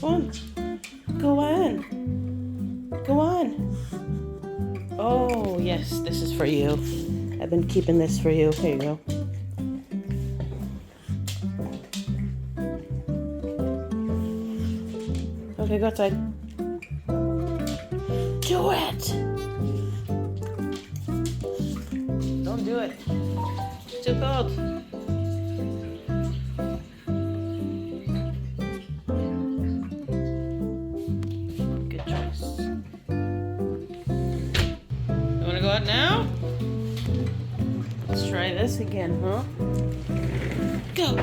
one? Go on. Go on. Oh, yes, this is for you. I've been keeping this for you. Here you go. Okay, go outside. Do it! Don't do it. It's too cold. Good choice. You wanna go out now? Let's try this again, huh? Go!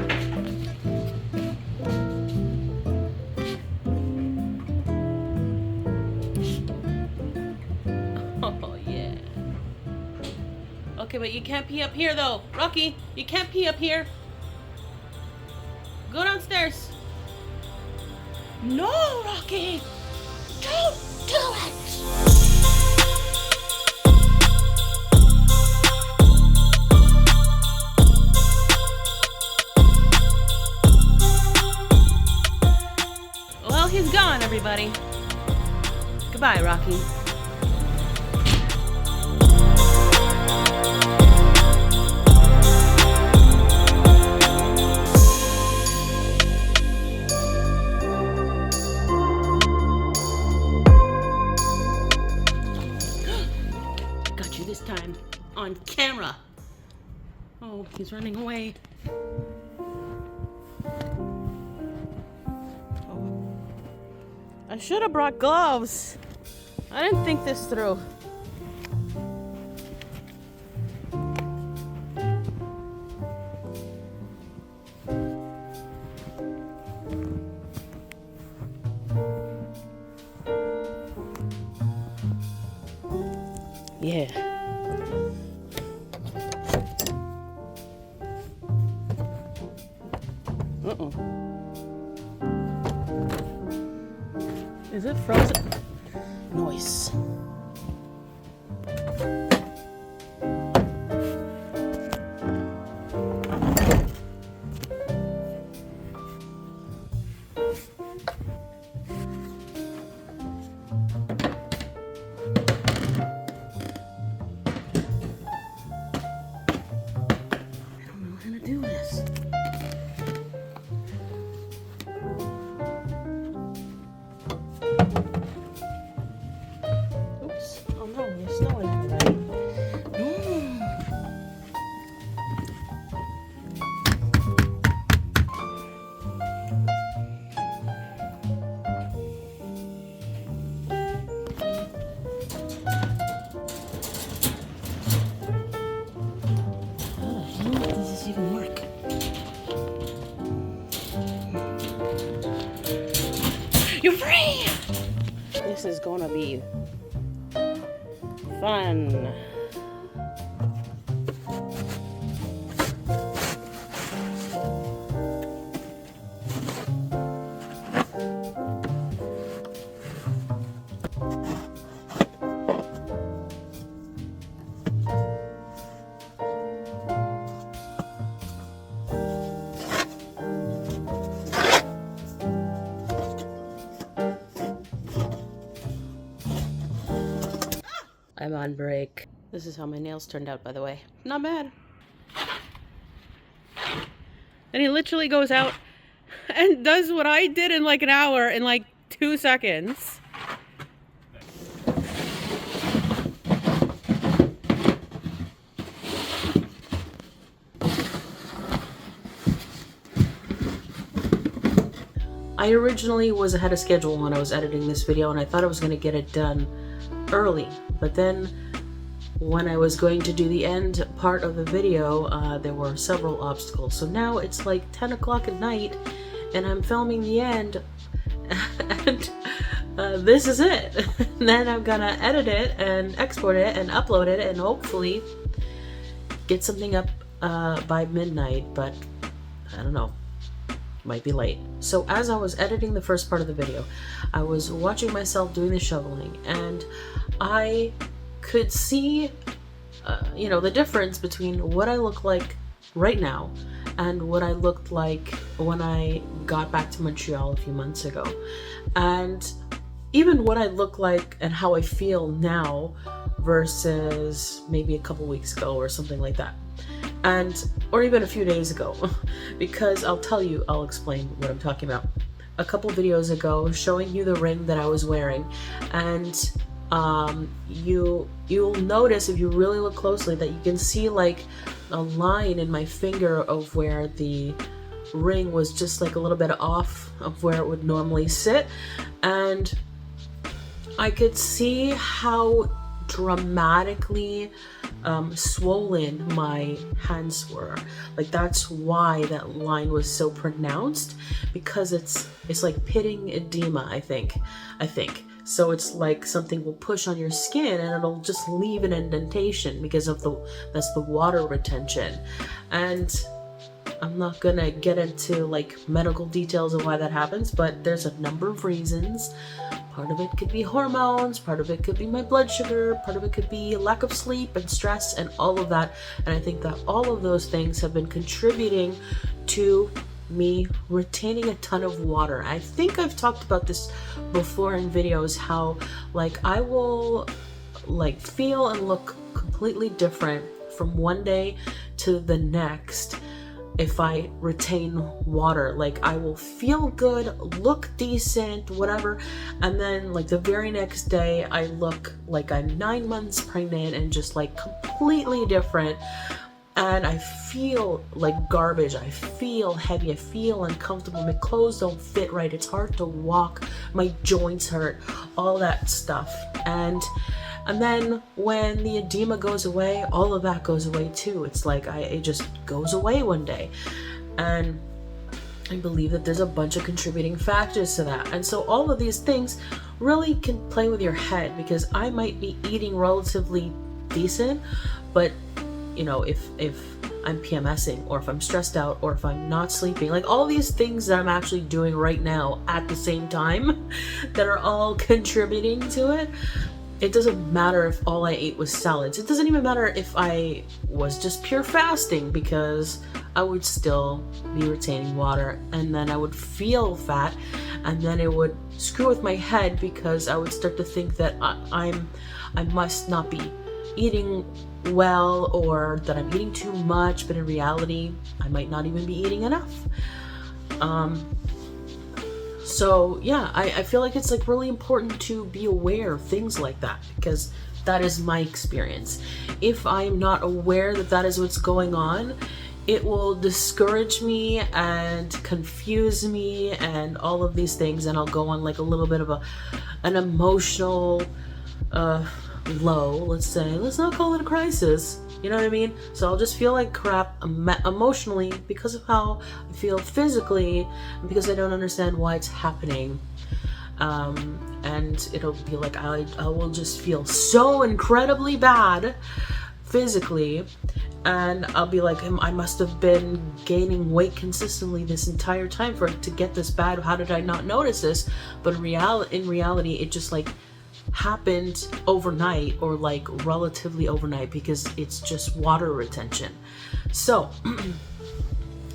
Oh, yeah. Okay, but you can't pee up here, though. Rocky, you can't pee up here. Go downstairs. No, Rocky! Don't do it! Well, he's gone, everybody. Goodbye, Rocky. Got you this time on camera. Oh, he's running away. I should have brought gloves. I didn't think this through. Yeah. Uh-oh. Is it frozen? Nice. You're free! This is gonna be fun. I'm on break. This is how my nails turned out, by the way. Not bad. And he literally goes out and does what I did in like an hour in like 2 seconds. I originally was ahead of schedule when I was editing this video, and I thought I was going to get it done early, but then when I was going to do the end part of the video, there were several obstacles. So now it's like 10 o'clock at night and I'm filming the end and this is it. Then I'm gonna edit it and export it and upload it and hopefully get something up by midnight, but I don't know. Might be late. So as I was editing the first part of the video, I was watching myself doing the shoveling, and I could see, you know, the difference between what I look like right now and what I looked like when I got back to Montreal a few months ago, and even what I look like and how I feel now versus maybe a couple weeks ago or something like that, and or even a few days ago. Because I'll explain what I'm talking about. A couple videos ago showing you the ring that I was wearing, and you'll notice if you really look closely that you can see like a line in my finger of where the ring was just like a little bit off of where it would normally sit, and I could see how dramatically swollen my hands were. Like, that's why that line was so pronounced, because it's like pitting edema, I think. So it's like something will push on your skin and it'll just leave an indentation because of that's the water retention. And I'm not gonna get into like medical details of why that happens, but there's a number of reasons. Part of it could be hormones, part of it could be my blood sugar, part of it could be lack of sleep and stress and all of that. And I think that all of those things have been contributing to me retaining a ton of water. I think I've talked about this before in videos, how like I will like feel and look completely different from one day to the next if I retain water. Like, I will feel good, look decent, whatever, and then like the very next day I look like I'm 9 months pregnant and just like completely different, and I feel like garbage, I feel heavy, I feel uncomfortable, my clothes don't fit right, it's hard to walk, my joints hurt, all that stuff. And then when the edema goes away, all of that goes away too. It's like it just goes away one day. And I believe that there's a bunch of contributing factors to that. And so all of these things really can play with your head, because I might be eating relatively decent, but you know, if I'm PMSing, or if I'm stressed out, or if I'm not sleeping, like all these things that I'm actually doing right now at the same time that are all contributing to it. It doesn't matter if all I ate was salads. It doesn't even matter if I was just pure fasting, because I would still be retaining water, and then I would feel fat, and then it would screw with my head, because I would start to think that I must not be eating well, or that I'm eating too much, but in reality I might not even be eating enough. So yeah, I feel like it's like really important to be aware of things like that, because that is my experience. If I'm not aware that that is what's going on, it will discourage me and confuse me and all of these things, and I'll go on like a little bit of an emotional low, let's say. Let's not call it a crisis, you know what I mean? So I'll just feel like crap emotionally because of how I feel physically, and because I don't understand why it's happening. And it'll be like I will just feel so incredibly bad physically, and I'll be like, I must have been gaining weight consistently this entire time for it to get this bad. How did I not notice this? But in reality, it just like happened overnight, or like relatively overnight, because it's just water retention. So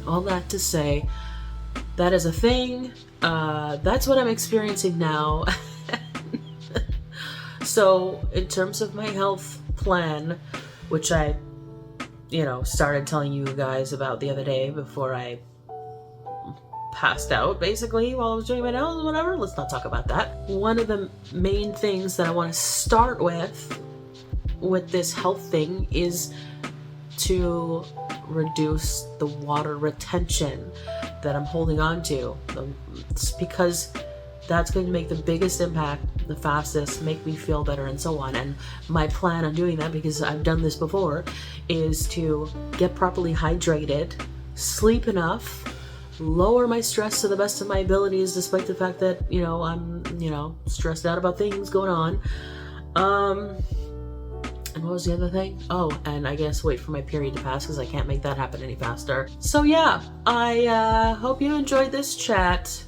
all that to say, that is a thing. That's what I'm experiencing now. So in terms of my health plan, which I started telling you guys about the other day before I passed out, basically, while I was doing my nails, whatever. Let's not talk about that. One of the main things that I want to start with this health thing is to reduce the water retention that I'm holding on to. It's because that's going to make the biggest impact the fastest, make me feel better, and so on. And my plan on doing that, because I've done this before, is to get properly hydrated, sleep enough, lower my stress to the best of my abilities, despite the fact that I'm stressed out about things going on. And what was the other thing? Oh, and I guess wait for my period to pass, because I can't make that happen any faster. So yeah, I hope you enjoyed this chat.